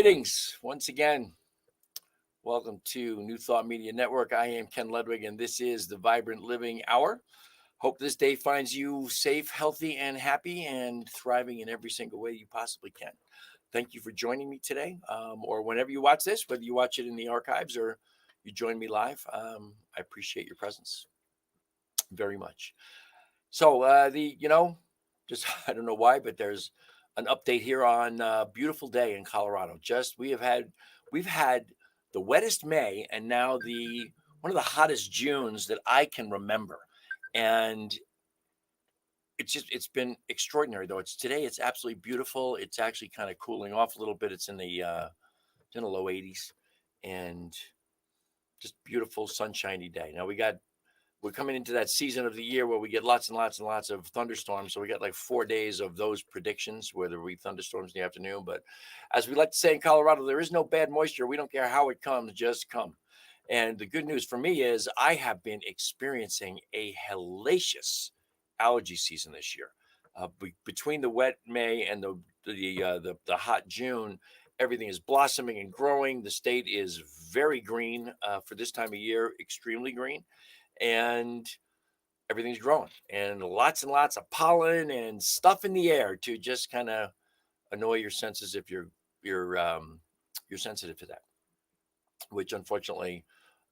Greetings once again. Welcome to New Thought Media Network. I am Ken Ludwig, and this is the Vibrant Living Hour. Hope this day finds you safe, healthy, and happy, and thriving in every single way you possibly can. Thank you for joining me today, or whenever you watch this, whether you watch it in the archives or you join me live. I appreciate your presence very much. So just I don't know why, but there's an update here on a beautiful day in Colorado. We've had the wettest May and now the one of the hottest Junes that I can remember, and it's been extraordinary though. It's absolutely beautiful. It's actually kind of cooling off a little bit. It's in the low 80s, and just beautiful sunshiny day. Now we're coming into that season of the year where we get lots and lots and lots of thunderstorms. So we got like 4 days of those predictions where there will be thunderstorms in the afternoon. But as we like to say in Colorado, there is no bad moisture. We don't care how it comes, just come. And the good news for me is I have been experiencing a hellacious allergy season this year. Between the wet May and the hot June, everything is blossoming and growing. The state is very green for this time of year, extremely green, and everything's growing, and lots of pollen and stuff in the air to just kind of annoy your senses if you're sensitive to that, which unfortunately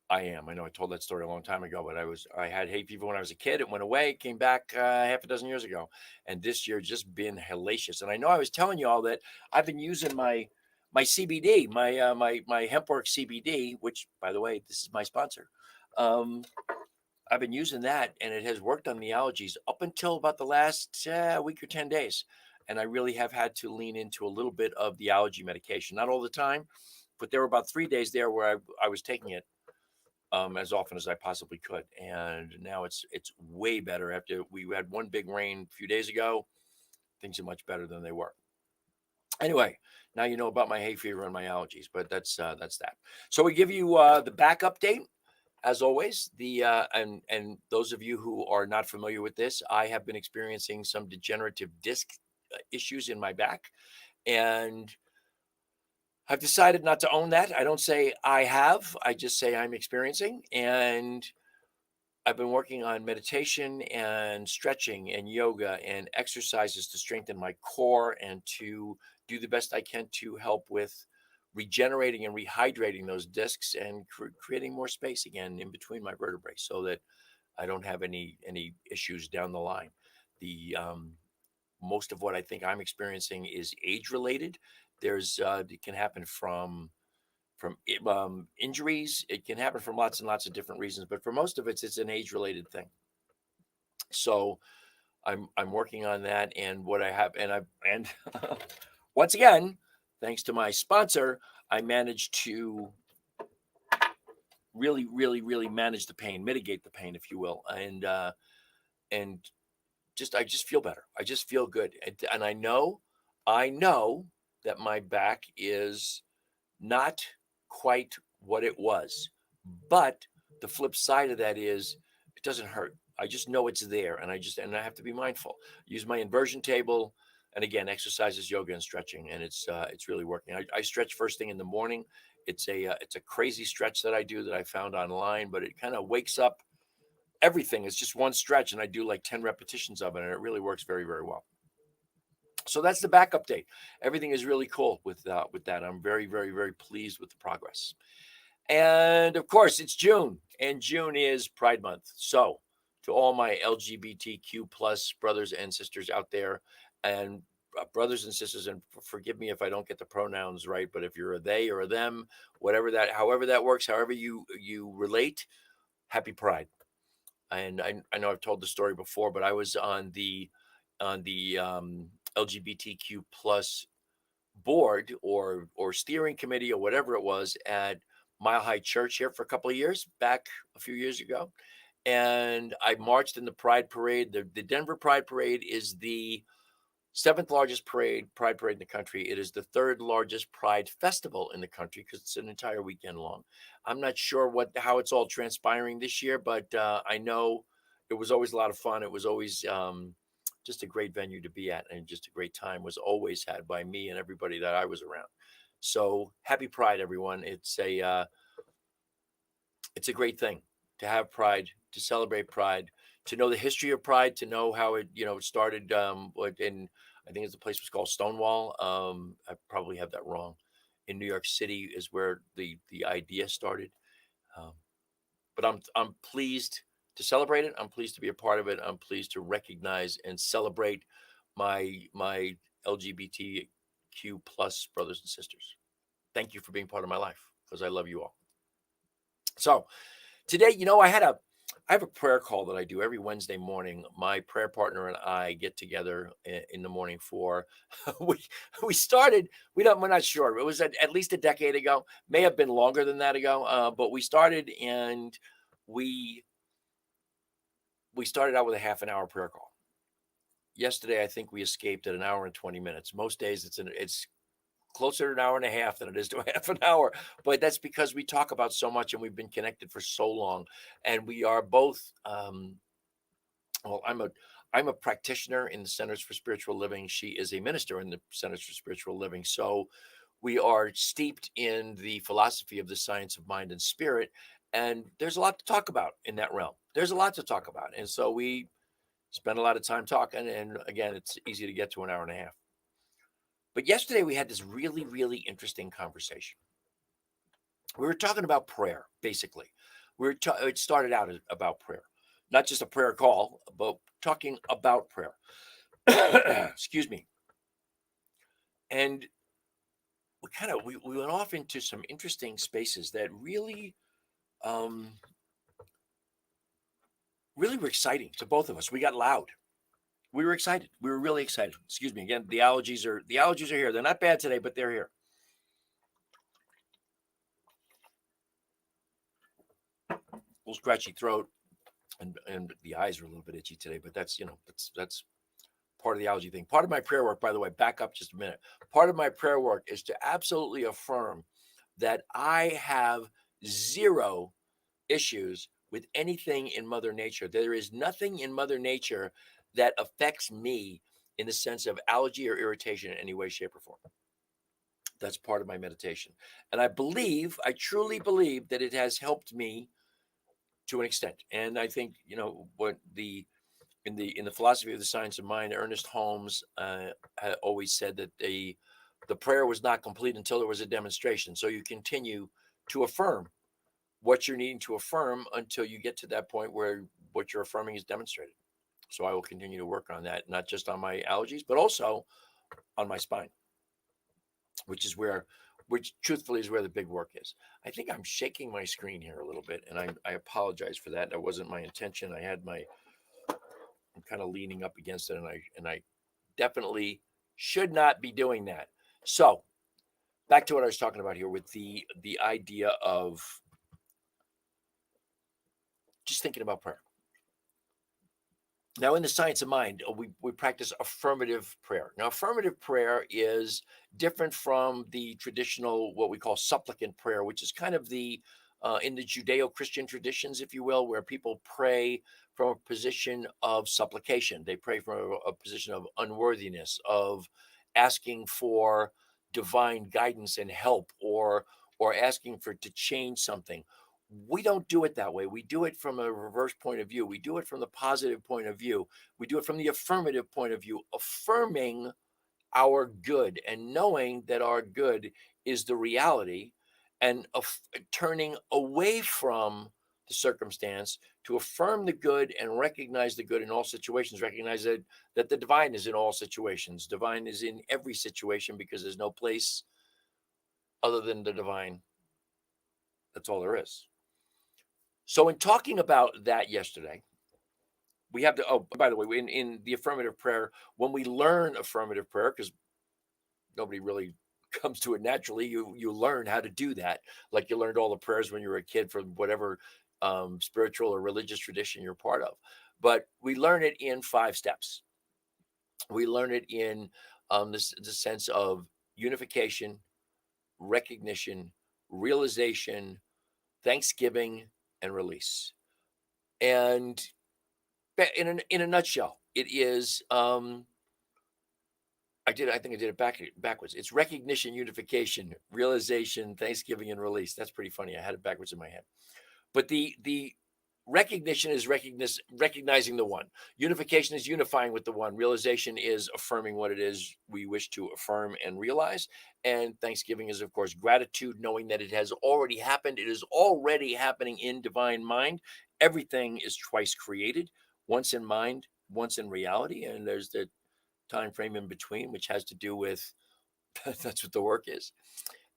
I am. I know I told that story a long time ago, but I had hay fever when I was a kid. It went away, came back half a dozen years ago, and this year just been hellacious. And I know I was telling you all that I've been using my CBD, my HempWorks CBD, which by the way, this is my sponsor. I've been using that, and it has worked on the allergies up until about the last week or 10 days. And I really have had to lean into a little bit of the allergy medication. Not all the time, but there were about 3 days there where I was taking it as often as I possibly could. And now it's way better. After we had one big rain a few days ago, things are much better than they were. Anyway, now you know about my hay fever and my allergies, but that's that. So we give you the back update. As always, and those of you who are not familiar with this, I have been experiencing some degenerative disc issues in my back, and I've decided not to own that. I don't say I have, I just say I'm experiencing, and I've been working on meditation and stretching and yoga and exercises to strengthen my core and to do the best I can to help with regenerating and rehydrating those discs and creating more space again in between my vertebrae so that I don't have any issues down the line. The Most of what I think I'm experiencing is age related. It can happen from injuries. It can happen from lots and lots of different reasons, but for most of it's an age related thing. So I'm working on that, and what I have, and once again, thanks to my sponsor, I managed to really manage the pain, mitigate the pain, if you will, and I just feel better. I just feel good, and I know that my back is not quite what it was, but the flip side of that is it doesn't hurt. I just know it's there, and I have to be mindful. Use my inversion table, and again, exercises, yoga, and stretching, and it's really working. I stretch first thing in the morning. It's a crazy stretch that I do that I found online, but it kind of wakes up everything. It's just one stretch, and I do like 10 repetitions of it, and it really works very, very well. So that's the back update. Everything is really cool with that. I'm very, very, very pleased with the progress. And of course, it's June, and June is Pride Month. So to all my LGBTQ plus brothers and sisters out there, and brothers and sisters, and forgive me if I don't get the pronouns right, but if you're a they or a them, however that works, however you relate, happy Pride. And I know I've told the story before, but I was on the LGBTQ plus board or steering committee or whatever it was at Mile High Church here for a couple of years back a few years ago. And I marched in the Pride Parade. The Denver Pride Parade is the seventh largest pride parade in the country. It is the third largest Pride festival in the country because it's an entire weekend long. I'm not sure how it's all transpiring this year, but I know it was always a lot of fun. It was always just a great venue to be at, and just a great time was always had by me and everybody that I was around. So happy Pride, everyone. It's a great thing to have Pride, to celebrate Pride, to know the history of Pride, to know how it started. In I think it's the place was called Stonewall. I probably have that wrong. In New York City is where the idea started. Um, but I'm pleased to celebrate it. I'm pleased to be a part of it. I'm pleased to recognize and celebrate my LGBTQ plus brothers and sisters. Thank you for being part of my life because I love you all. So today, I have a prayer call that I do every Wednesday morning. My prayer partner and I get together in the morning for we we started. We're not sure. It was at least a decade ago. May have been longer than that ago. But we started, and we we started out with a half an hour prayer call. Yesterday, I think we escaped at an hour and 20 minutes. Most days it's closer to an hour and a half than it is to a half an hour. But that's because we talk about so much and we've been connected for so long. And we are both well, I'm a practitioner in the Centers for Spiritual Living. She is a minister in the Centers for Spiritual Living. So we are steeped in the philosophy of the science of mind and spirit. And there's a lot to talk about in that realm. There's a lot to talk about. And so we spend a lot of time talking. And again, it's easy to get to an hour and a half. But yesterday we had this really, really interesting conversation. We were talking about prayer, basically. It started out about prayer, not just a prayer call, but talking about prayer. Excuse me. And we went off into some interesting spaces that um, really were exciting to both of us. We got loud. We were excited. We were really excited. Excuse me. Again, the allergies are here. They're not bad today, but they're here. A little scratchy throat, and the eyes are a little bit itchy today, but that's that's part of the allergy thing. Part of my prayer work, by the way, back up just a minute. Part of my prayer work is to absolutely affirm that I have zero issues with anything in Mother Nature. There is nothing in Mother Nature that affects me in the sense of allergy or irritation in any way, shape, or form. That's part of my meditation. And I truly believe that it has helped me to an extent. And I think, what in the philosophy of the science of mind, Ernest Holmes had always said that the prayer was not complete until there was a demonstration. So you continue to affirm what you're needing to affirm until you get to that point where what you're affirming is demonstrated. So I will continue to work on that, not just on my allergies, but also on my spine, which truthfully is where the big work is. I think I'm shaking my screen here a little bit, and I apologize for that. That wasn't my intention. I'm kind of leaning up against it, and I definitely should not be doing that. So back to what I was talking about here with the idea of just thinking about prayer. Now, in the science of mind, we practice affirmative prayer. Now, affirmative prayer is different from the traditional, what we call supplicant prayer, which is kind of in the Judeo-Christian traditions, if you will, where people pray from a position of supplication. They pray from a position of unworthiness, of asking for divine guidance and help, or asking to change something. We don't do it that way. We do it from a reverse point of view. We do it from the positive point of view. We do it from the affirmative point of view, affirming our good and knowing that our good is the reality, and turning away from the circumstance to affirm the good and recognize the good in all situations. Recognize that the divine is in all situations. Divine is in every situation because there's no place other than the divine. That's all there is. So in talking about that yesterday, we have to, oh, by the way, in the affirmative prayer, when we learn affirmative prayer, because nobody really comes to it naturally, you learn how to do that. Like you learned all the prayers when you were a kid from whatever spiritual or religious tradition you're part of. But we learn it in 5 steps. We learn it in the sense of unification, recognition, realization, thanksgiving, and release. And in a nutshell, it is I think I did it backwards. It's recognition, unification, realization, thanksgiving, and release. That's pretty funny. I had it backwards in my head. But the recognition is recognizing the one. Unification is unifying with the one. Realization is affirming what it is we wish to affirm and realize. And thanksgiving is, of course, gratitude, knowing that it has already happened. It is already happening in divine mind. Everything is twice created, once in mind, once in reality. And there's the time frame in between, which has to do with that's what the work is.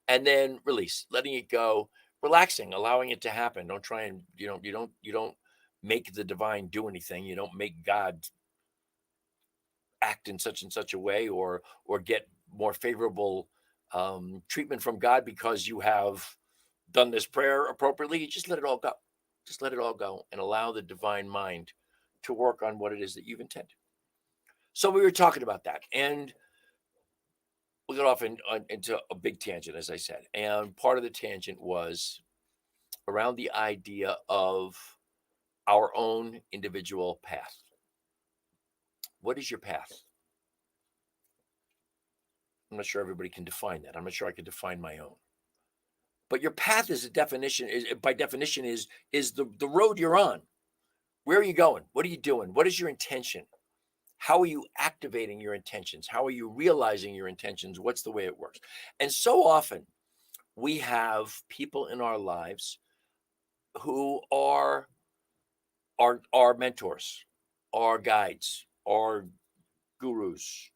And then release, letting it go, relaxing, allowing it to happen. Don't try and you don't make the divine do anything. You don't make God act in such and such a way, or get more favorable treatment from God because you have done this prayer appropriately. You just let it all go. Just let it all go and allow the divine mind to work on what it is that you've intended. So we were talking about that, and we got off into a big tangent, as I said. And part of the tangent was around the idea of our own individual path. What is your path? I'm not sure everybody can define that. I'm not sure I can define my own. But your path is a definition, is by definition is the road you're on. Where are you going? What are you doing? What is your intention? How are you activating your intentions? How are you realizing your intentions? What's the way it works? And so often we have people in our lives who are our mentors, our guides, our gurus.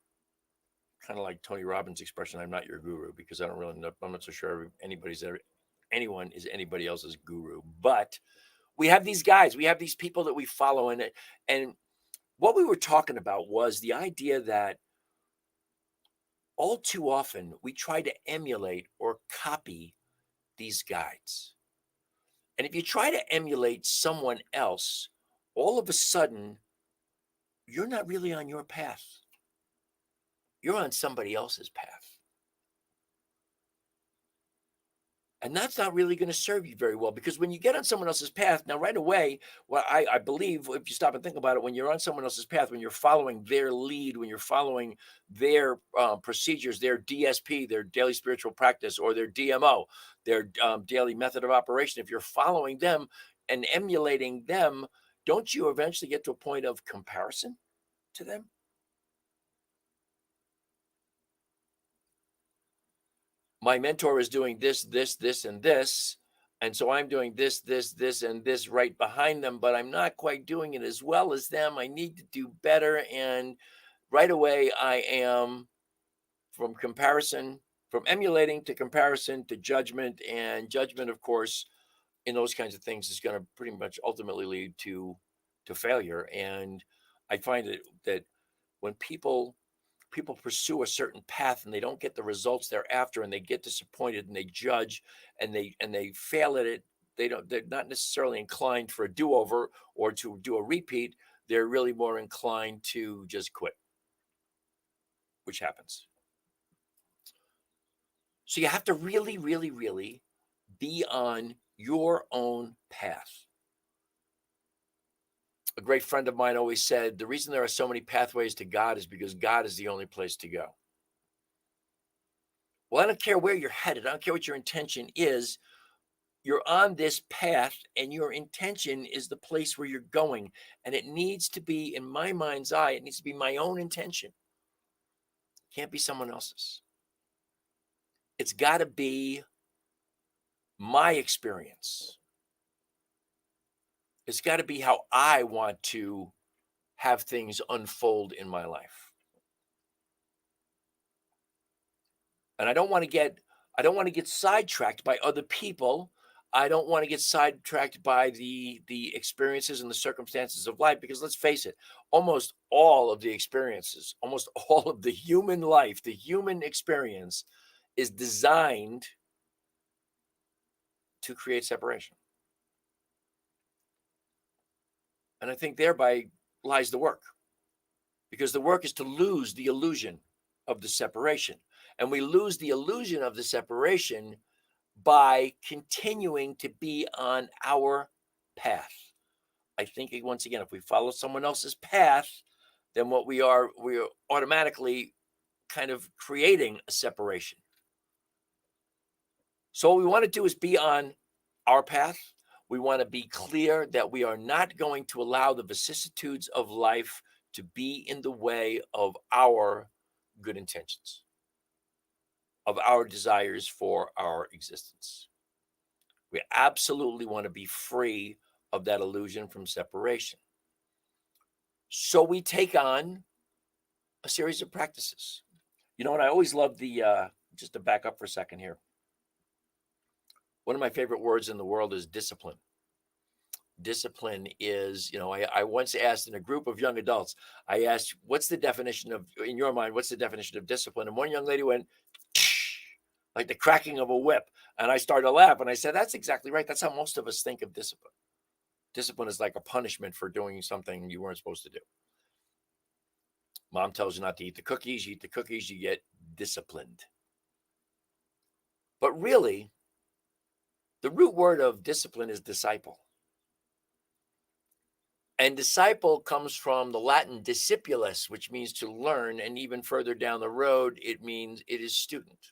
Kind of like Tony Robbins' expression, "I'm not your guru," because I don't really know. I'm not so sure anyone is anybody else's guru. But we have these guys, we have these people that we follow, and what we were talking about was the idea that all too often we try to emulate or copy these guides. And if you try to emulate someone else, all of a sudden, you're not really on your path. You're on somebody else's path. And that's not really going to serve you very well, because when you get on someone else's path, now right away, well, I believe if you stop and think about it, when you're on someone else's path, when you're following their lead, when you're following their procedures, their DSP, their daily spiritual practice, or their DMO, their daily method of operation, if you're following them and emulating them, don't you eventually get to a point of comparison to them? My mentor is doing this, this, this, and this. And so I'm doing this, this, this, and this right behind them, but I'm not quite doing it as well as them. I need to do better. And right away, I am from comparison, from emulating to comparison to judgment. And judgment, of course, in those kinds of things is going to pretty much ultimately lead to failure. And I find that when people pursue a certain path and they don't get the results they're after, and they get disappointed and they judge and they fail at it, they're not necessarily inclined for a do-over or to do a repeat. They're really more inclined to just quit, which happens. So you have to really, really, really be on your own path. A great friend of mine always said, the reason there are so many pathways to God is because God is the only place to go. Well, I don't care where you're headed. I don't care what your intention is. You're on this path, and your intention is the place where you're going. And it needs to be, in my mind's eye, it needs to be my own intention. It can't be someone else's. It's got to be my experience. It's got to be how I want to have things unfold in my life. And I don't want to get sidetracked by other people. I don't want to get sidetracked by the experiences and the circumstances of life, because let's face it, almost all of the experiences, almost all of the human life, the human experience is designed to create separation. And I think thereby lies the work, because the work is to lose the illusion of the separation. And we lose the illusion of the separation by continuing to be on our path. I think once again, if we follow someone else's path, then we're automatically kind of creating a separation. So what we want to do is be on our path. We want to be clear that we are not going to allow the vicissitudes of life to be in the way of our good intentions, of our desires for our existence. We absolutely want to be free of that illusion from separation. So we take on a series of practices. You know what? I always love just to back up for a second here. One of my favorite words in the world is discipline. Discipline is, I once asked in a group of young adults, I asked, in your mind, what's the definition of discipline? And one young lady went, like the cracking of a whip. And I started to laugh and I said, that's exactly right. That's how most of us think of discipline. Discipline is like a punishment for doing something you weren't supposed to do. Mom tells you not to eat the cookies, you eat the cookies, you get disciplined. But really, the root word of discipline is disciple. And disciple comes from the Latin discipulus, which means to learn. And even further down the road, it means it is student.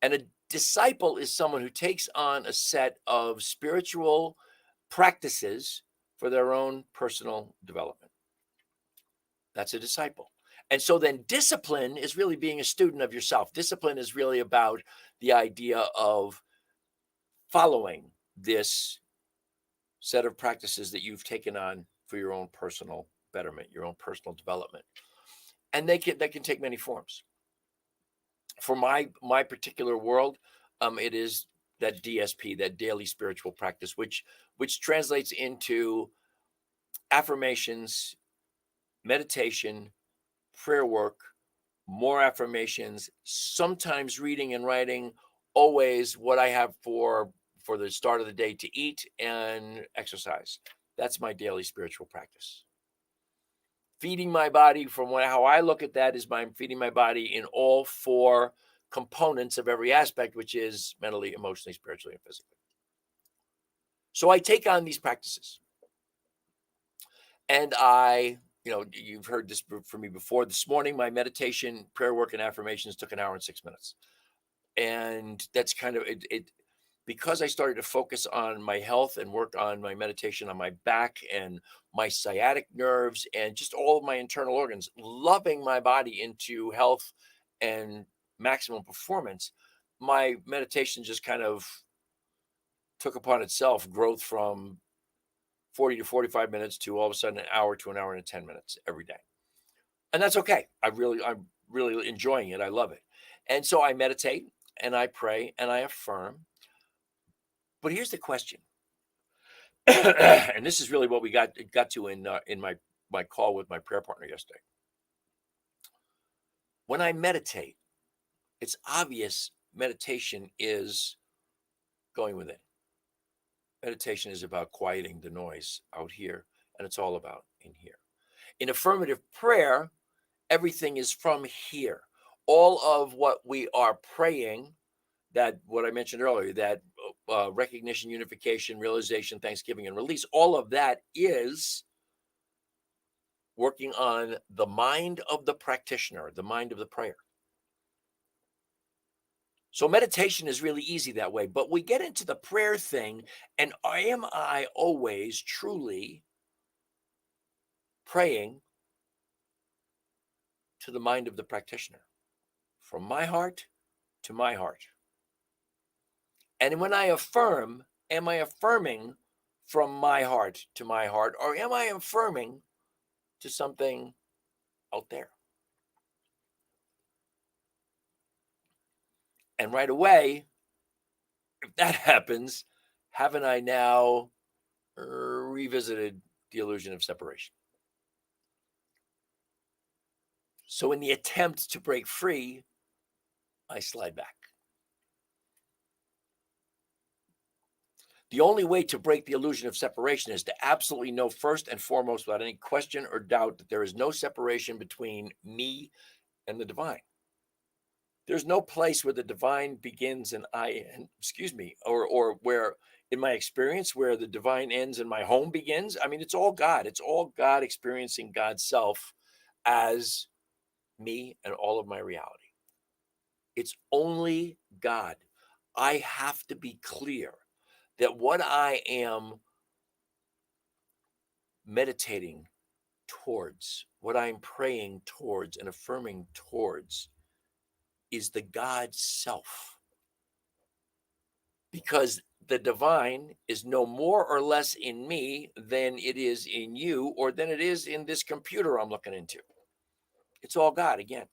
And a disciple is someone who takes on a set of spiritual practices for their own personal development. That's a disciple. And so then discipline is really being a student of yourself. Discipline is really about the idea of following this set of practices that you've taken on for your own personal betterment, your own personal development. And they can take many forms. For my particular world, it is that DSP, that daily spiritual practice, which translates into affirmations, meditation, prayer work, more affirmations, sometimes reading and writing, always what I have for the start of the day to eat and exercise. That's my daily spiritual practice. Feeding my body, how I look at that, is I'm feeding my body in all four components of every aspect, which is mentally, emotionally, spiritually, and physically. So I take on these practices. And you've heard this from me before. This morning, my meditation, prayer work, and affirmations took 1 hour and 6 minutes. And that's kind of it. Because I started to focus on my health and work on my meditation on my back and my sciatic nerves and just all of my internal organs, loving my body into health and maximum performance, my meditation just kind of took upon itself growth from 40 to 45 minutes to all of a sudden an hour to 1 hour and 10 minutes every day. And that's okay. I'm really enjoying it. I love it. And so I meditate and I pray and I affirm. But here's the question. And this is really what we got to in my call with my prayer partner yesterday. When I meditate, it's obvious meditation is going within. Meditation is about quieting the noise out here, and it's all about in here. In affirmative prayer, everything is from here. All of what we are praying, that what I mentioned earlier, that recognition, unification, realization, thanksgiving, and release, all of that is working on the mind of the practitioner, the mind of the prayer. So meditation is really easy that way, but we get into the prayer thing, and am I always truly praying to the mind of the practitioner, from my heart to my heart? And when I affirm, am I affirming from my heart to my heart, or am I affirming to something out there? And right away, if that happens, haven't I now revisited the illusion of separation? So in the attempt to break free, I slide back. The only way to break the illusion of separation is to absolutely know first and foremost, without any question or doubt, that there is no separation between me and the divine. There's no place where the divine begins and I end, or where, in my experience, where the divine ends and my home begins. I mean, it's all God. It's all God experiencing God's self as me and all of my reality. It's only God. I have to be clear that what I am meditating towards, what I'm praying towards and affirming towards is the God self. Because the divine is no more or less in me than it is in you or than it is in this computer I'm looking into. It's all God again.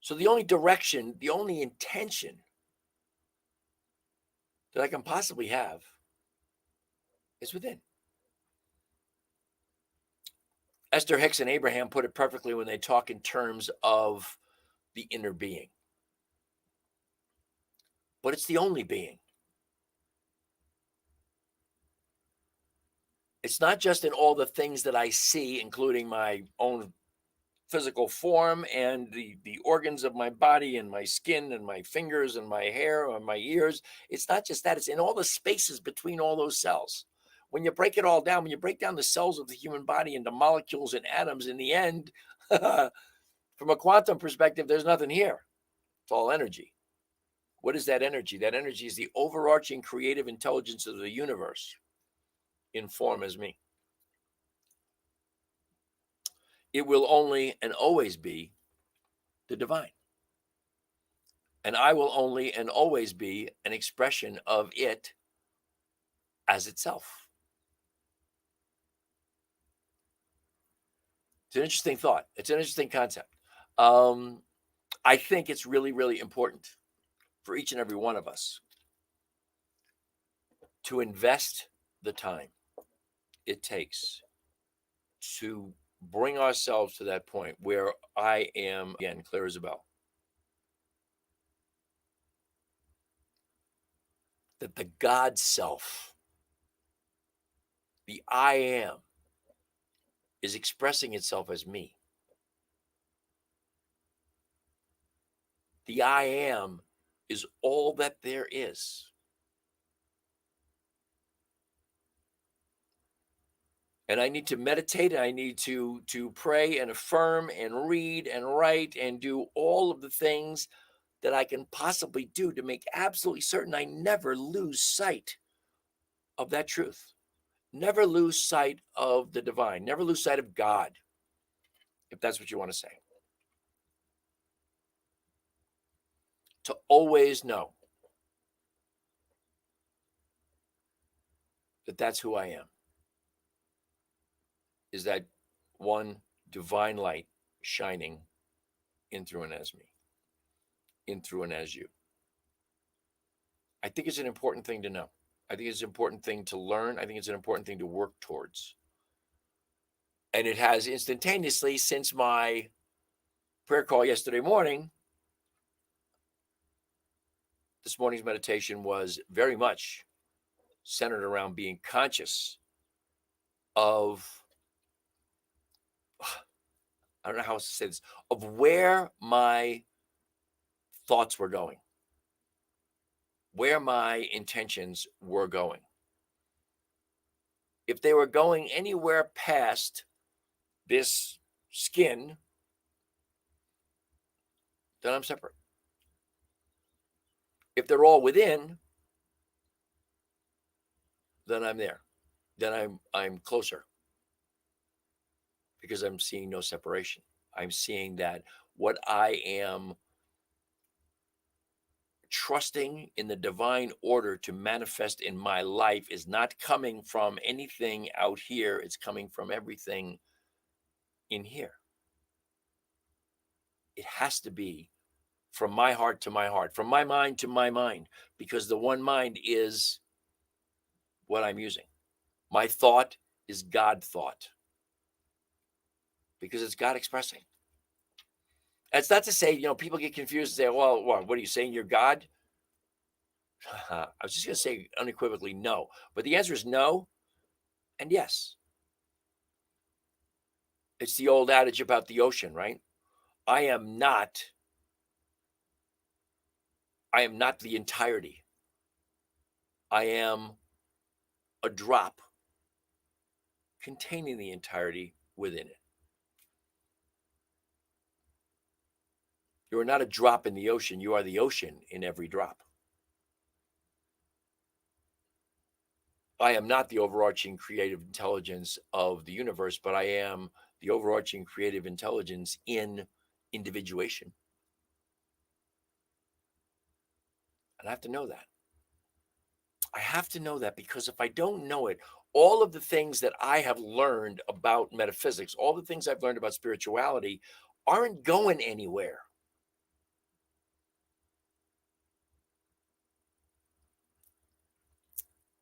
So the only direction, the only intention that I can possibly have is within. Esther Hicks and Abraham put it perfectly when they talk in terms of the inner being. But it's the only being. It's not just in all the things that I see, including my own physical form and the organs of my body and my skin and my fingers and my hair and my ears. It's not just that, it's in all the spaces between all those cells. When you break it all down, when you break down the cells of the human body into molecules and atoms, in the end, from a quantum perspective, there's nothing here. It's all energy. What is that energy? That energy is the overarching creative intelligence of the universe in form as me. It will only and always be the divine. And I will only and always be an expression of it as itself. It's an interesting thought. It's an interesting concept. I think it's really, really important for each and every one of us to invest the time it takes to bring ourselves to that point where I am, again, clear as a bell. That the God self, the I am, is expressing itself as me. The I am is all that there is. And I need to meditate, and I need to pray and affirm and read and write and do all of the things that I can possibly do to make absolutely certain I never lose sight of that truth. Never lose sight of the divine. Never lose sight of God, if that's what you want to say. To always know that that's who I am. Is that one divine light shining in through and as me, in through and as you. I think it's an important thing to know. I think it's an important thing to learn. I think it's an important thing to work towards. And it has instantaneously, since my prayer call yesterday morning, this morning's meditation was very much centered around being conscious of, I don't know how else to say this, of where my thoughts were going, where my intentions were going. If they were going anywhere past this skin, then I'm separate. If they're all within, then I'm there. Then I'm closer, because I'm seeing no separation. I'm seeing that what I am trusting in the divine order to manifest in my life is not coming from anything out here. It's coming from everything in here. It has to be from my heart to my heart, from my mind to my mind, because the one mind is what I'm using. My thought is God thought, because it's God expressing. That's not to say, people get confused and say, well, what are you saying? You're God? I was just going to say unequivocally no. But the answer is no and yes. It's the old adage about the ocean, right? I am not the entirety. I am a drop containing the entirety within it. You are not a drop in the ocean. You are the ocean in every drop. I am not the overarching creative intelligence of the universe, but I am the overarching creative intelligence in individuation. And I have to know that. I have to know that, because if I don't know it, all of the things that I have learned about metaphysics, all the things I've learned about spirituality aren't going anywhere.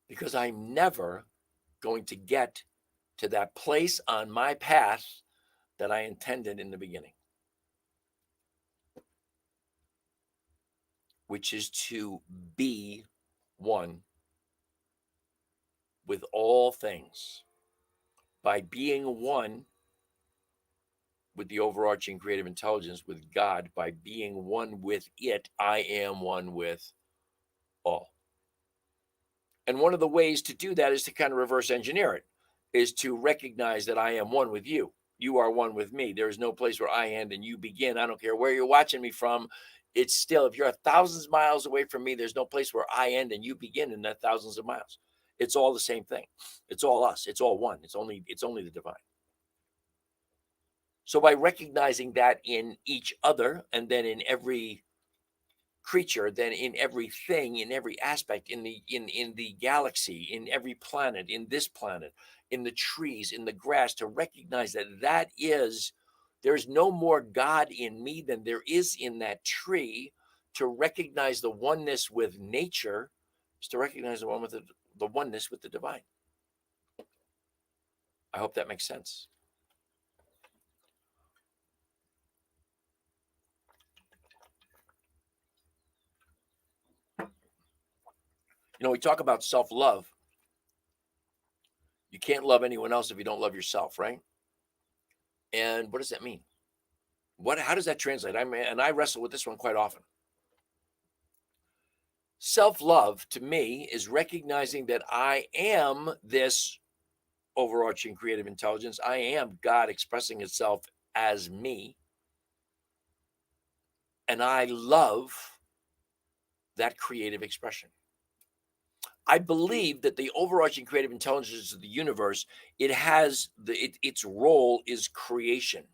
Because I'm never going to get to that place on my path that I intended in the beginning, which is to be one with all things. By being one with the overarching creative intelligence, with God, by being one with it, I am one with all. And one of the ways to do that is to kind of reverse engineer it, is to recognize that I am one with you. You are one with me. There is no place where I end and you begin. I don't care where you're watching me from. It's still, if you're thousands of miles away from me, there's no place where I end and you begin in that thousands of miles. It's all the same thing. It's all us. It's all one. It's only the divine. So by recognizing that in each other, and then in every creature, then in everything, in every aspect, in the galaxy, in every planet, in this planet, in the trees, in the grass, to recognize that there's no more God in me than there is in that tree. To recognize the oneness with nature is to recognize the oneness with the divine. I hope that makes sense. We talk about self-love. You can't love anyone else if you don't love yourself, right? And what does that mean? How does that translate? I wrestle with this one quite often. Self-love to me is recognizing that I am this overarching creative intelligence. I am God expressing itself as me. And I love that creative expression. I believe that the overarching creative intelligence of the universe, its role is creation.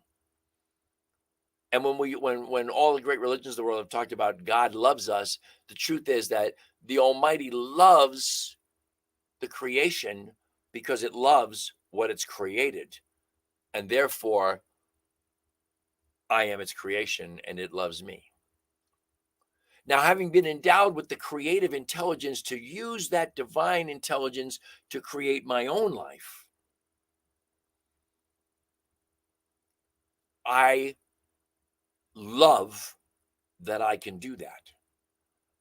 And when all the great religions of the world have talked about God loves us, the truth is that the Almighty loves the creation because it loves what it's created. And therefore, I am its creation and it loves me. Now, having been endowed with the creative intelligence to use that divine intelligence to create my own life, I love that I can do that.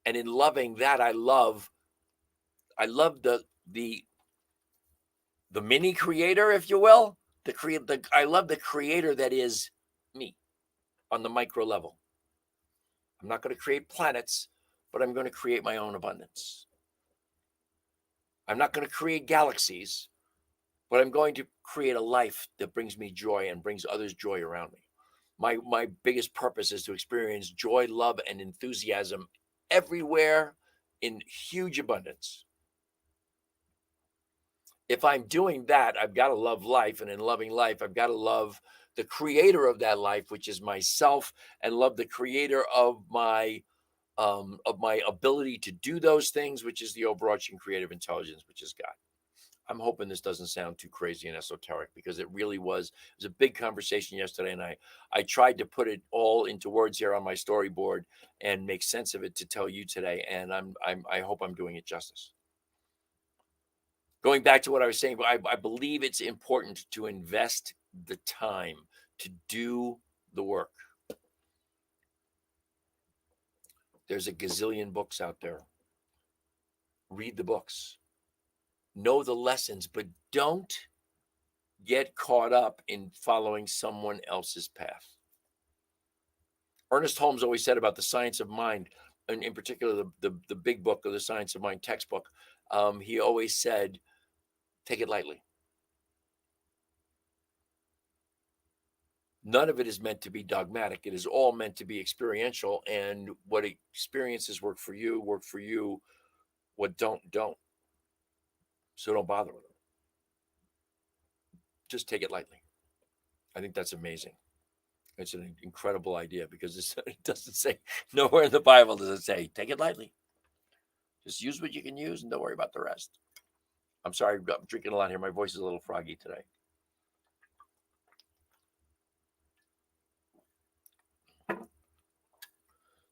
And in loving that, I love the mini creator, if you will. I love the creator that is me on the micro level. I'm not going to create planets, but I'm going to create my own abundance. I'm not going to create galaxies, but I'm going to create a life that brings me joy and brings others joy around me. My biggest purpose is to experience joy, love, and enthusiasm everywhere in huge abundance. If I'm doing that, I've got to love life. And in loving life, I've got to love the creator of that life, which is myself, and love the creator of my ability to do those things, which is the overarching creative intelligence, which is God. I'm hoping this doesn't sound too crazy and esoteric, because it was a big conversation yesterday, and I tried to put it all into words here on my storyboard and make sense of it to tell you today, and I hope I'm doing it justice. Going back to what I was saying, I believe it's important to invest the time to do the work. There's a gazillion books out there. Read the books. Know the lessons, but don't get caught up in following someone else's path. Ernest Holmes always said about the science of mind, and in particular the big book of the Science of Mind textbook, he always said, take it lightly. None of it is meant to be dogmatic. It is all meant to be experiential. And what experiences work for you, work for you. What don't. So don't bother with them. Just take it lightly. I think that's amazing. It's an incredible idea because it doesn't say, nowhere in the Bible does it say, take it lightly. Just use what you can use and don't worry about the rest. I'm sorry, I'm drinking a lot here. My voice is a little froggy today.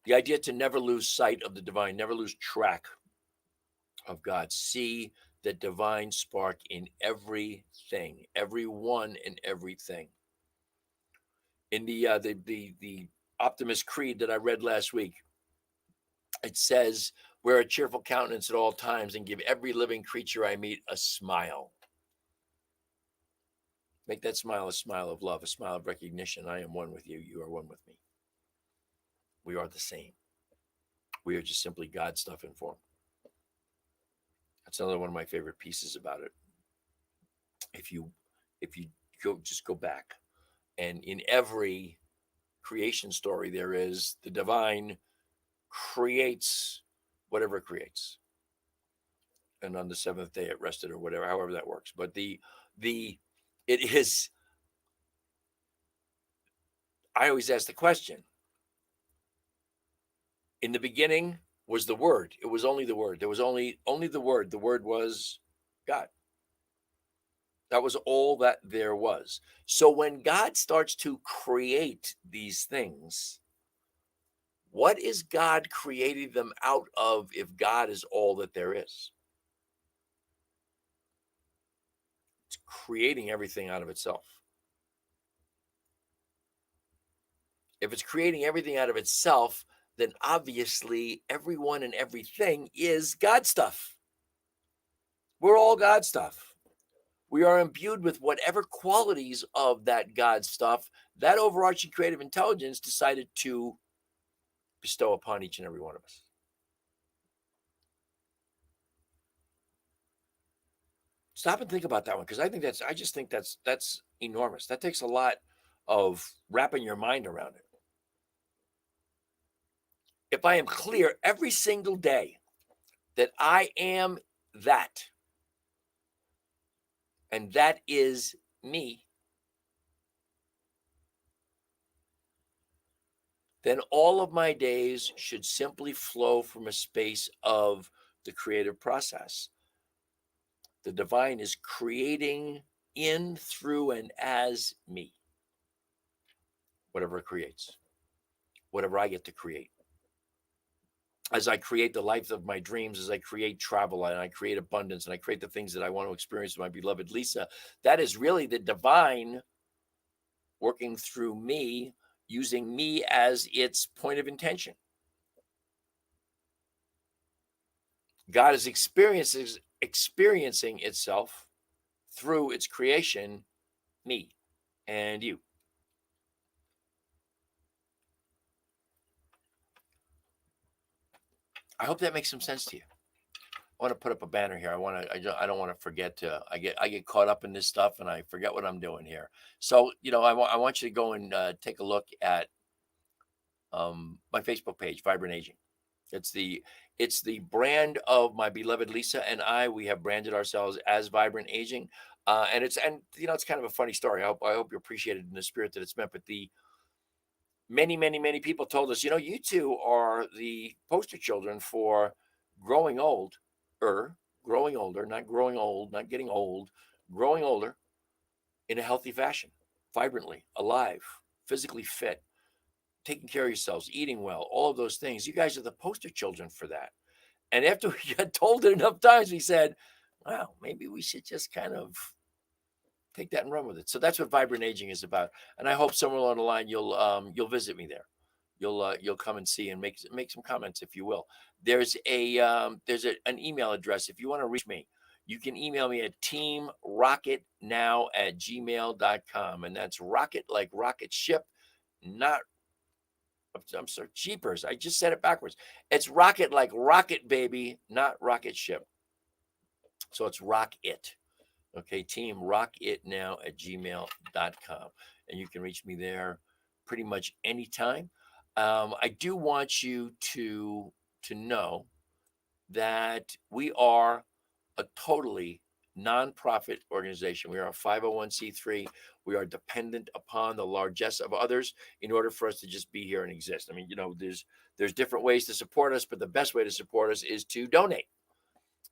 The idea to never lose sight of the divine, never lose track of God. See the divine spark in everything, everyone and everything. In the Optimist Creed that I read last week, it says, wear a cheerful countenance at all times and give every living creature I meet a smile. Make that smile a smile of love, a smile of recognition. I am one with you. You are one with me. We are the same. We are just simply God stuff in form. That's another one of my favorite pieces about it. If you go back, and in every creation story there is the divine creates whatever it creates, and on the seventh day it rested, or whatever, however that works. But it is. I always ask the question: in the beginning was the Word. It was only the Word. There was only the Word. The Word was God. That was all that there was. So when God starts to create these things, what is God creating them out of if God is all that there is? It's creating everything out of itself. If it's creating everything out of itself, then obviously everyone and everything is God stuff. We're all God stuff. We are imbued with whatever qualities of that God stuff that overarching creative intelligence decided to bestow upon each and every one of us. Stop and think about that one, because I just think that's enormous. That takes a lot of wrapping your mind around it. If I am clear every single day that I am that, and that is me, then all of my days should simply flow from a space of the creative process. The divine is creating in, through, and as me, whatever it creates, whatever I get to create. As I create the life of my dreams, as I create travel, and I create abundance, and I create the things that I want to experience with my beloved Lisa, that is really the divine working through me, using me as its point of intention. God is experiencing itself through its creation, me and you. I hope that makes some sense to you. I want to put up a banner here. I don't want to forget to. I get caught up in this stuff and I forget what I'm doing here. So I want you to go and take a look at my Facebook page, Vibrant Aging. It's the brand of my beloved Lisa and I. We have branded ourselves as Vibrant Aging, and it's kind of a funny story. I hope you appreciate it in the spirit that it's meant. But the many people told us, you two are the poster children for growing older, not growing old, not getting old, growing older in a healthy fashion, vibrantly, alive, physically fit, taking care of yourselves, eating well, all of those things. You guys are the poster children for that. And after we got told it enough times, we said, wow, maybe we should just kind of take that and run with it. So that's what Vibrant Aging is about. And I hope somewhere along the line you'll visit me there. You'll come and see and make some comments, if you will. There's an email address. If you want to reach me, you can email me at teamrocketnow@gmail.com. And that's rocket like rocket ship, not, I'm sorry, jeepers. I just said it backwards. It's rocket like rocket baby, not rocket ship. So it's rock it. Okay, team rockitnow@gmail.com. and you can reach me there pretty much anytime. I do want you to know that we are a totally nonprofit organization. We are a 501c3. We are dependent upon the largesse of others in order for us to just be here and exist. I mean, there's different ways to support us, but the best way to support us is to donate.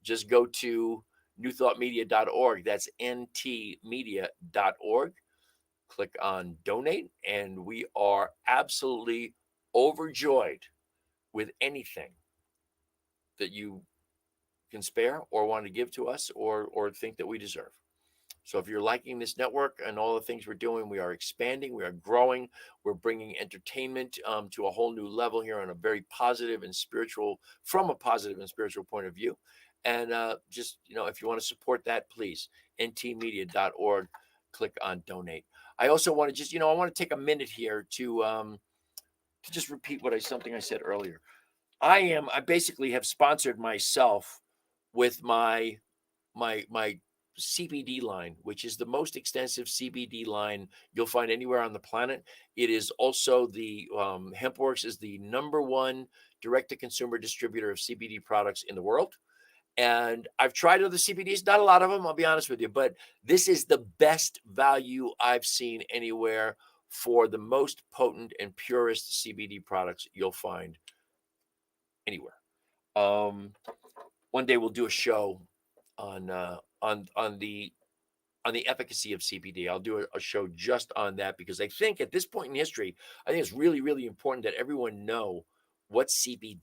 Just go to newthoughtmedia.org. That's ntmedia.org. Click on donate, and we are absolutely overjoyed with anything that you can spare or want to give to us or think that we deserve. So if you're liking this network and all the things we're doing, we are expanding, we are growing, we're bringing entertainment to a whole new level here on a very positive and spiritual, from a positive and spiritual point of view. And just, if you want to support that, please, ntmedia.org, click on donate. I also want to just, I want to take a minute here to just repeat something I said earlier. I basically have sponsored myself with my CBD line, which is the most extensive CBD line you'll find anywhere on the planet. It is also the HempWorks is the #1 direct-to-consumer distributor of CBD products in the world. And I've tried other CBDs, not a lot of them, I'll be honest with you, but this is the best value I've seen anywhere for the most potent and purest CBD products you'll find anywhere. One day we'll do a show on the efficacy of CBD. I'll do a show just on that, because I think at this point in history, I think it's really, really important that everyone know what CBD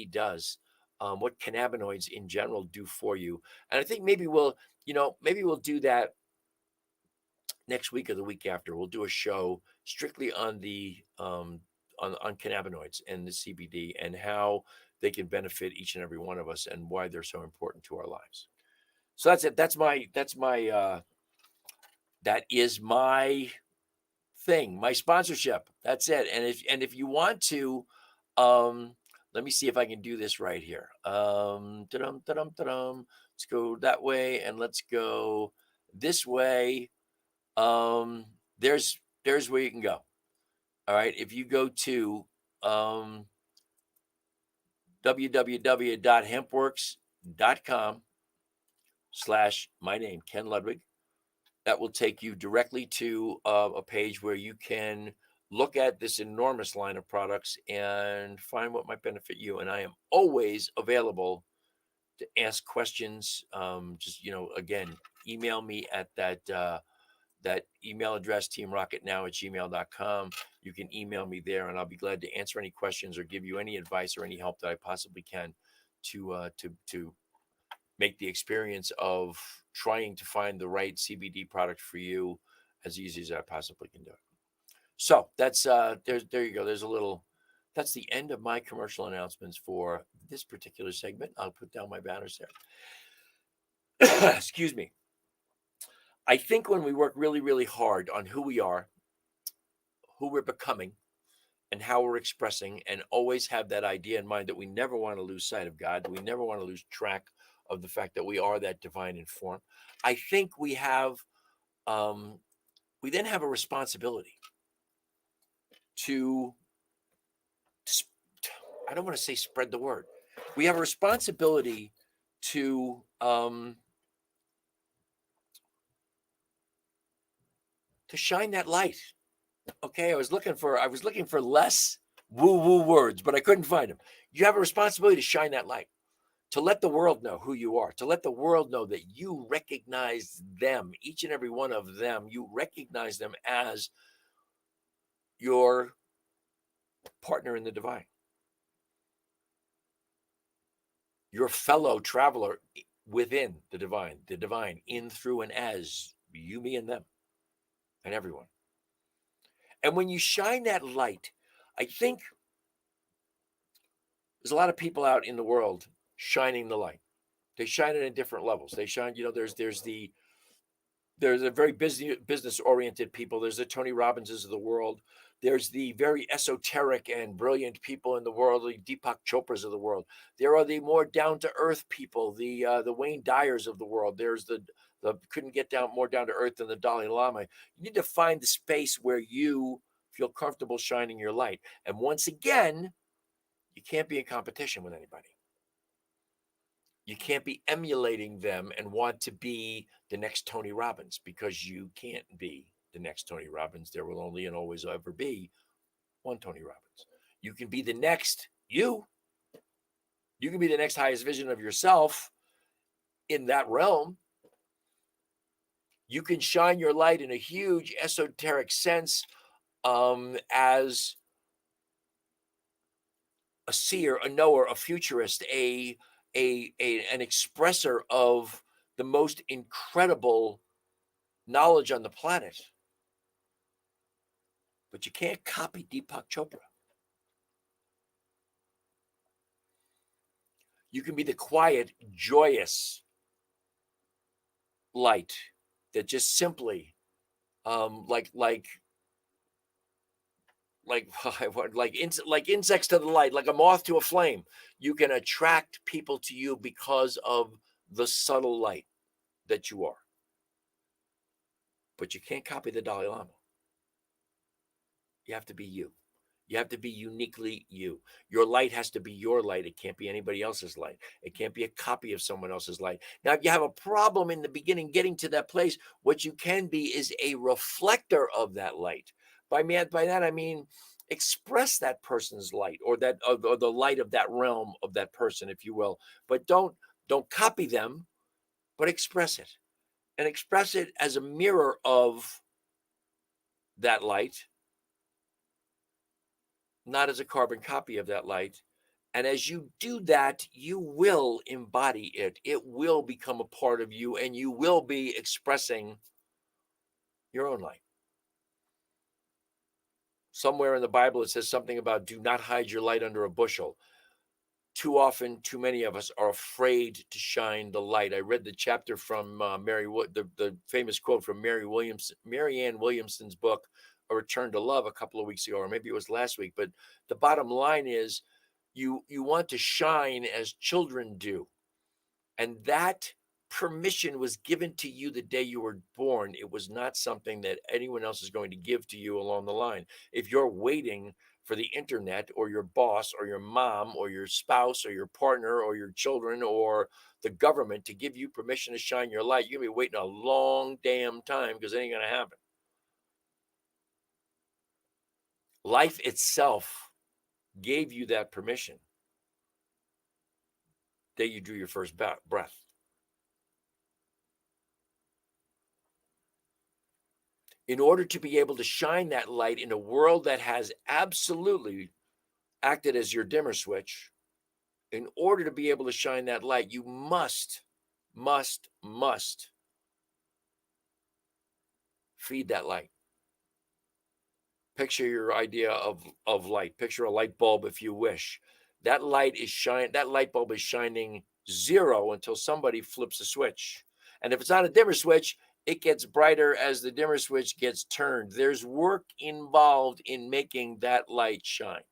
does, what cannabinoids in general do for you. And I think maybe we'll do that next week or the week after. We'll do a show strictly on the on cannabinoids and the CBD and how they can benefit each and every one of us and why they're so important to our lives. So that's it. That is my thing, my sponsorship. That's it. And if you want to, let me see if I can do this right here. Let's go that way and let's go this way. There's where you can go. All right. If you go to www.hempworks.com/my name, Ken Ludwig, that will take you directly to a page where you can look at this enormous line of products and find what might benefit you. And I am always available to ask questions. Just, again, email me at that email address, teamrocketnow@gmail.com. You can email me there, and I'll be glad to answer any questions or give you any advice or any help that I possibly can to make the experience of trying to find the right CBD product for you as easy as I possibly can do it. So that's there you go. That's the end of my commercial announcements for this particular segment. I'll put down my banners there. Excuse me. I think when we work really, really hard on who we are, who we're becoming, and how we're expressing, and always have that idea in mind that we never want to lose sight of God, that we never want to lose track of the fact that we are that divine in form, I think we then have a responsibility to, I don't want to say spread the word. We have a responsibility to shine that light. Okay, I was looking for less woo-woo words, but I couldn't find them. You have a responsibility to shine that light, to let the world know who you are, to let the world know that you recognize them, each and every one of them. You recognize them as your partner in the divine, your fellow traveler within the divine in, through, and as you, me, and them, and everyone. And when you shine that light, I think there's a lot of people out in the world shining the light. They shine it in different levels. They shine, there's a very business oriented people. There's the Tony Robbinses of the world. There's the very esoteric and brilliant people in the world, the Deepak Chopras of the world. There are the more down to earth people, the Wayne Dyers of the world. There's the couldn't get more down to earth than the Dalai Lama. You need to find the space where you feel comfortable shining your light. And once again, you can't be in competition with anybody. You can't be emulating them and want to be the next Tony Robbins, because you can't be the next Tony Robbins. There will only and always ever be one Tony Robbins. You can be the next you. You can be the next highest vision of yourself in that realm. You can shine your light in a huge esoteric sense, as a seer, a knower, a futurist, an expresser of the most incredible knowledge on the planet. But you can't copy Deepak Chopra. You can be the quiet, joyous light that just simply, like insects to the light, like a moth to a flame. You can attract people to you because of the subtle light that you are. But you can't copy the Dalai Lama. You have to be you. You have to be uniquely you. Your light has to be your light. It can't be anybody else's light. It can't be a copy of someone else's light. Now, if you have a problem in the beginning getting to that place, what you can be is a reflector of that light. By that, I mean, express that person's light, or the light of that realm of that person, if you will. But don't copy them, but express it. And express it as a mirror of that light, not as a carbon copy of that light. And as you do that, you will embody it. It will become a part of you, and you will be expressing your own light. Somewhere in the Bible, it says something about do not hide your light under a bushel. Too often, too many of us are afraid to shine the light. I read the chapter from the famous quote from Marianne Williamson's book, A Return to Love, a couple of weeks ago, or maybe it was last week. But the bottom line is, you want to shine as children do. And that permission was given to you the day you were born. It was not something that anyone else is going to give to you along the line. If you're waiting for the internet or your boss or your mom or your spouse or your partner or your children or the government to give you permission to shine your light, you're going to be waiting a long damn time, because it ain't going to happen. Life itself gave you that permission the day you drew your first breath. In order to be able to shine that light in a world that has absolutely acted as your dimmer switch, in order to be able to shine that light, you must feed that light. Picture your idea of light. Picture a light bulb, if you wish. That light bulb is shining zero until somebody flips a switch. And if it's on a dimmer switch, it gets brighter as the dimmer switch gets turned. There's work involved in making that light shine.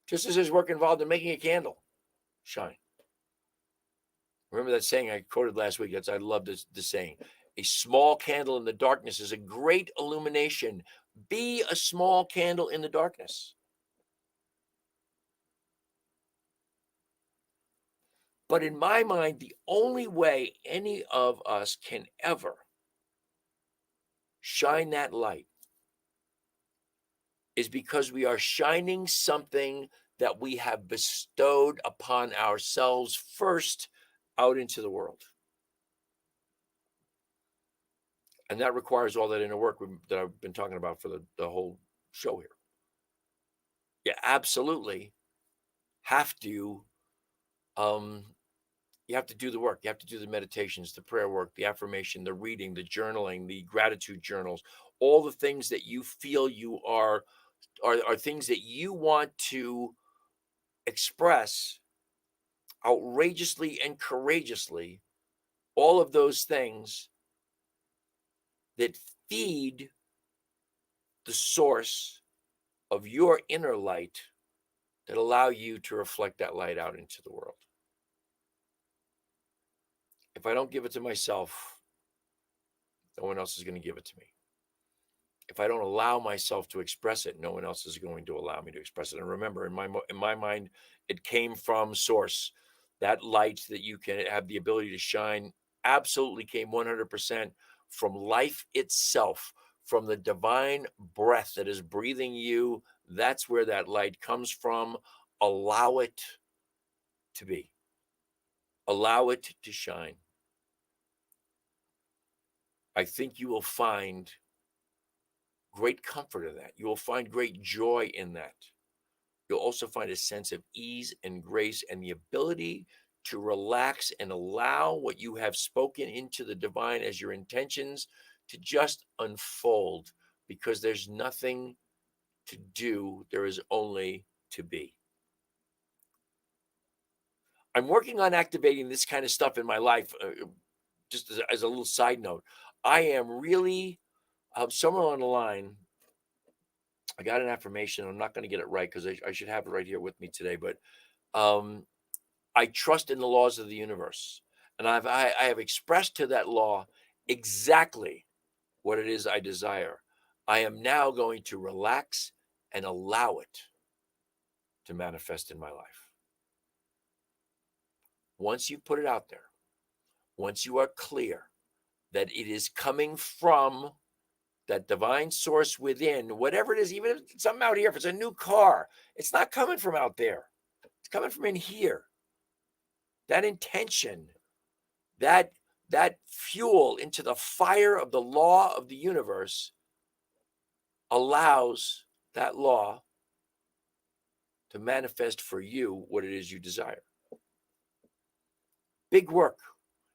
Just as there's work involved in making a candle shine. Remember that saying I quoted last week? I love this saying. A small candle in the darkness is a great illumination. Be a small candle in the darkness. But in my mind, the only way any of us can ever shine that light is because we are shining something that we have bestowed upon ourselves first out into the world. And that requires all that inner work that I've been talking about for the whole show here. You absolutely have to, you have to do the work. You have to do the meditations, the prayer work, the affirmation, the reading, the journaling, the gratitude journals, all the things that you feel you are things that you want to express outrageously and courageously. All of those things that feed the source of your inner light that allow you to reflect that light out into the world. If I don't give it to myself, no one else is going to give it to me. If I don't allow myself to express it, no one else is going to allow me to express it. And remember, in my mind, it came from source. That light that you can have the ability to shine absolutely came 100% from life itself, from the divine breath that is breathing you. That's where that light comes from. Allow it to be. Allow it to shine. I think you will find great comfort in that. You will find great joy in that. You'll also find a sense of ease and grace and the ability to relax and allow what you have spoken into the divine as your intentions to just unfold, because there's nothing to do, there is only to be. I'm working on activating this kind of stuff in my life. Just as a little side note, I am really somewhere on the line. I got an affirmation. I'm not going to get it right because I should have it right here with me today. But I trust in the laws of the universe, and I have expressed to that law exactly what it is I desire. I am now going to relax and allow it to manifest in my life. Once you put it out there, once you are clear that it is coming from that divine source within, whatever it is, even if it's something out here, if it's a new car, it's not coming from out there. It's coming from in here. That intention, that fuel into the fire of the law of the universe allows that law to manifest for you what it is you desire. Big work,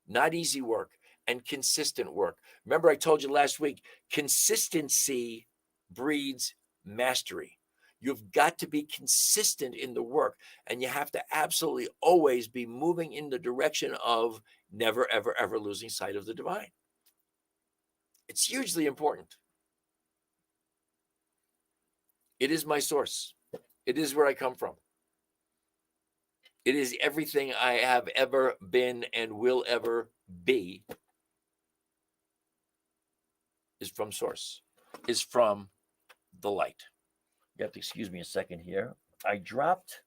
not easy work, and consistent work. Remember, I told you last week, consistency breeds mastery. You've got to be consistent in the work, and you have to absolutely always be moving in the direction of never, ever, ever losing sight of the divine. It's hugely important. It is my source. It is where I come from. It is everything I have ever been and will ever be is from source, is from the light. You have to excuse me a second here. I dropped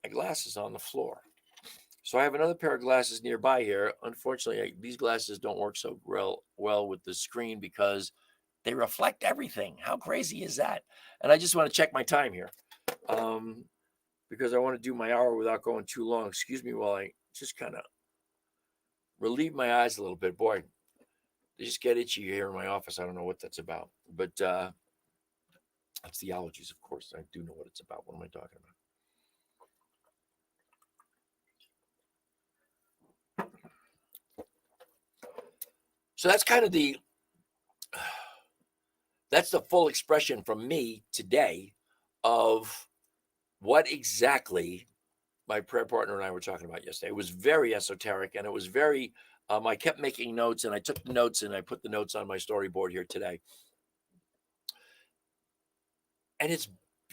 my glasses on the floor. So I have another pair of glasses nearby here. Unfortunately, these glasses don't work so well with the screen because they reflect everything. How crazy is that? And I just want to check my time here because I want to do my hour without going too long. Excuse me while I just kind of relieve my eyes a little bit. Boy, they just get itchy here in my office. I don't know what that's about, but that's the allergies, of course. I do know what it's about. What am I talking about? So that's kind of that's the full expression from me today of what exactly my prayer partner and I were talking about yesterday. It was very esoteric, and it was very, I kept making notes, and I took the notes and I put the notes on my storyboard here today. And it's,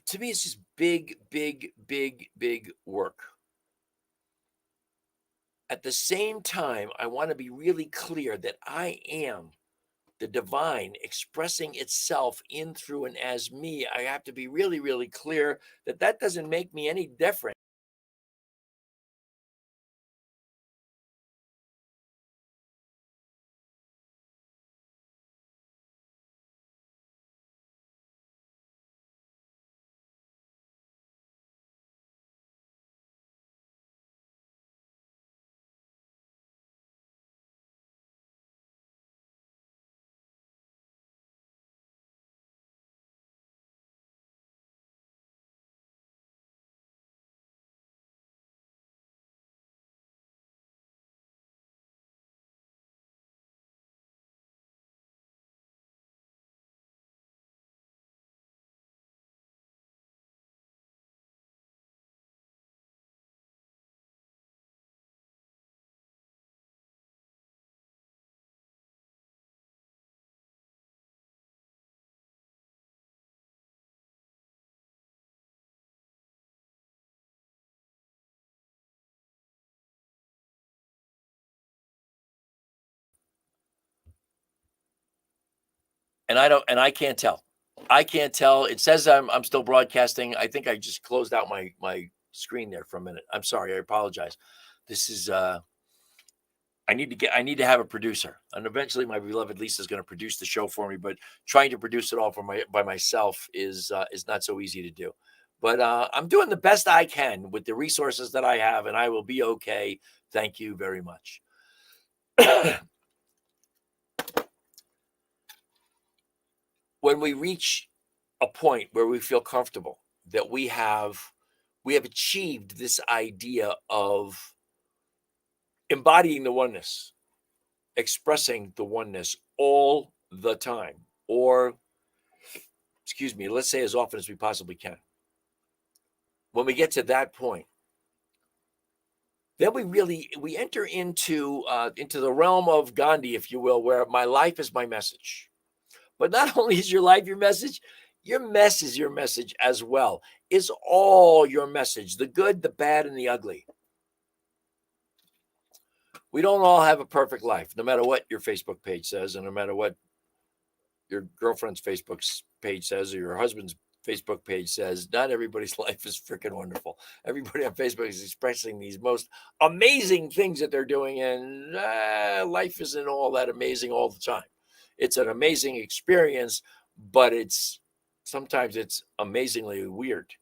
to me, it's just big, big, big, big work. At the same time, I want to be really clear that I am the divine expressing itself in, through, and as me. I have to be really, really clear that that doesn't make me any different And I can't tell. I can't tell. It says I'm still broadcasting. I think I just closed out my screen there for a minute. I'm sorry. I apologize. This is I need to have a producer, and eventually my beloved Lisa is going to produce the show for me. But trying to produce it all by myself is not so easy to do. But I'm doing the best I can with the resources that I have, and I will be okay. Thank you very much. When we reach a point where we feel comfortable that we have achieved this idea of embodying the oneness, expressing the oneness all the time, or excuse me, let's say as often as we possibly can. When we get to that point, then we enter into the realm of Gandhi, if you will, where my life is my message. But not only is your life your mess is your message as well. Is all your message, the good, the bad, and the ugly. We don't all have a perfect life, no matter what your Facebook page says, and no matter what your girlfriend's Facebook page says, or your husband's Facebook page says. Not everybody's life is freaking wonderful. Everybody on Facebook is expressing these most amazing things that they're doing, and life isn't all that amazing all the time. It's an amazing experience, but sometimes it's amazingly weird,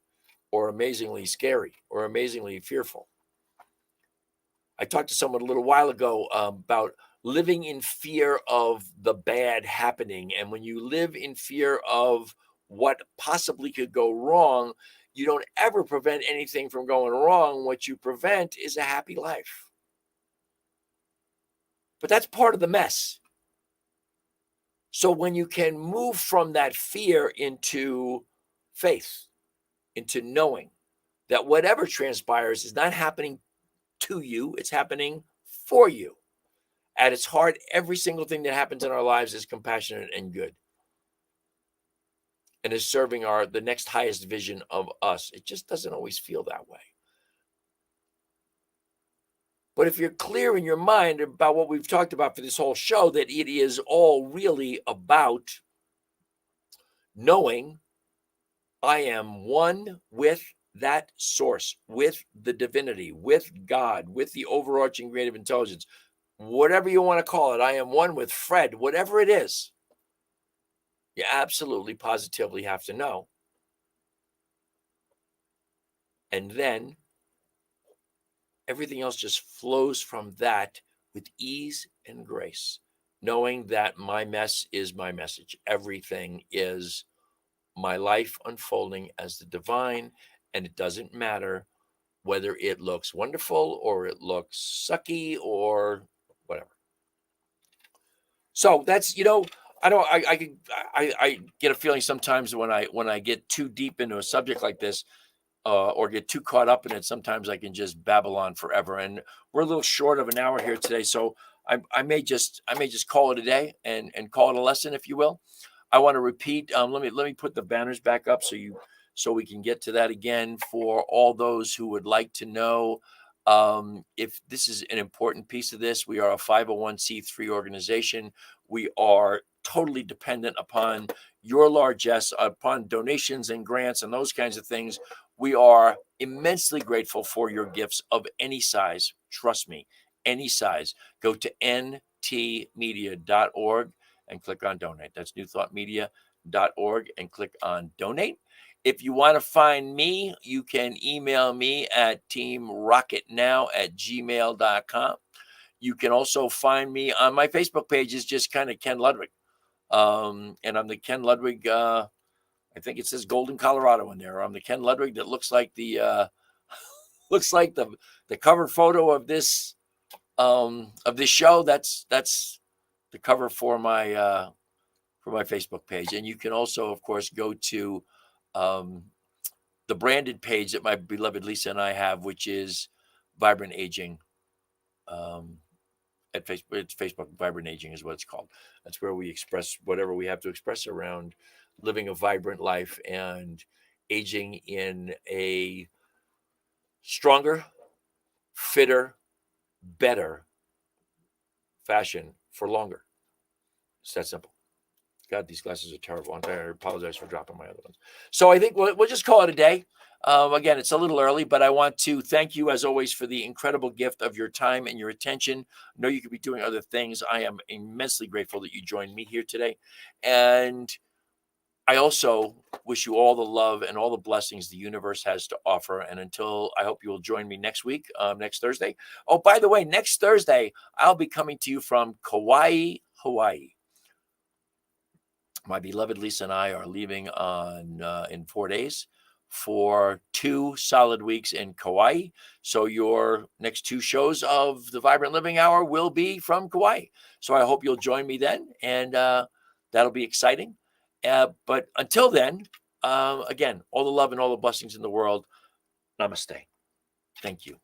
or amazingly scary, or amazingly fearful. I talked to someone a little while ago about living in fear of the bad happening. And when you live in fear of what possibly could go wrong, you don't ever prevent anything from going wrong. What you prevent is a happy life. But that's part of the mess. So when you can move from that fear into faith, into knowing that whatever transpires is not happening to you, it's happening for you. At its heart, every single thing that happens in our lives is compassionate and good, and is serving the next highest vision of us. It just doesn't always feel that way. But if you're clear in your mind about what we've talked about for this whole show, that it is all really about knowing I am one with that source, with the divinity, with God, with the overarching creative intelligence, whatever you want to call it. I am one with Fred, whatever it is. You absolutely, positively have to know. And then everything else just flows from that with ease and grace, knowing that my mess is my message. Everything is my life unfolding as the divine, and it doesn't matter whether it looks wonderful or it looks sucky or whatever. So that's, I get a feeling sometimes when I get too deep into a subject like this, or get too caught up in it, sometimes I can just babble on forever. And we're a little short of an hour here today, so I may just call it a day and call it a lesson, if you will. I want to repeat. Let me put the banners back up so we can get to that again for all those who would like to know. If this is an important piece of this, we are a 501c3 organization. We are totally dependent upon your largesse, upon donations and grants and those kinds of things. We are immensely grateful for your gifts of any size. Trust me, any size. Go to ntmedia.org and click on donate. That's newthoughtmedia.org and click on donate. If you want to find me, you can email me at teamrocketnow@gmail.com. You can also find me on my Facebook page is just kind of Ken Ludwig. And I'm the Ken Ludwig, I think it says Golden, Colorado in there. I'm the Ken Ludwig that looks like the cover photo of this show. That's the cover for my Facebook page. And you can also, of course, go to the branded page that my beloved Lisa and I have, which is Vibrant Aging. At Facebook, it's Facebook Vibrant Aging is what it's called. That's where we express whatever we have to express around living a vibrant life and aging in a stronger, fitter, better fashion for longer. It's that simple. God, these glasses are terrible. I apologize for dropping my other ones. So I think we'll just call it a day. Again, it's a little early, but I want to thank you as always for the incredible gift of your time and your attention. I know you could be doing other things. I am immensely grateful that you joined me here today. And I also wish you all the love and all the blessings the universe has to offer. And until I hope you will join me next week, next Thursday. Oh, by the way, next Thursday, I'll be coming to you from Kauai, Hawaii. My beloved Lisa and I are leaving on in 4 days for 2 solid weeks in Kauai. So your next 2 shows of the Vibrant Living Hour will be from Kauai. So I hope you'll join me then, and that'll be exciting. But until then, again, all the love and all the blessings in the world. Namaste. Thank you.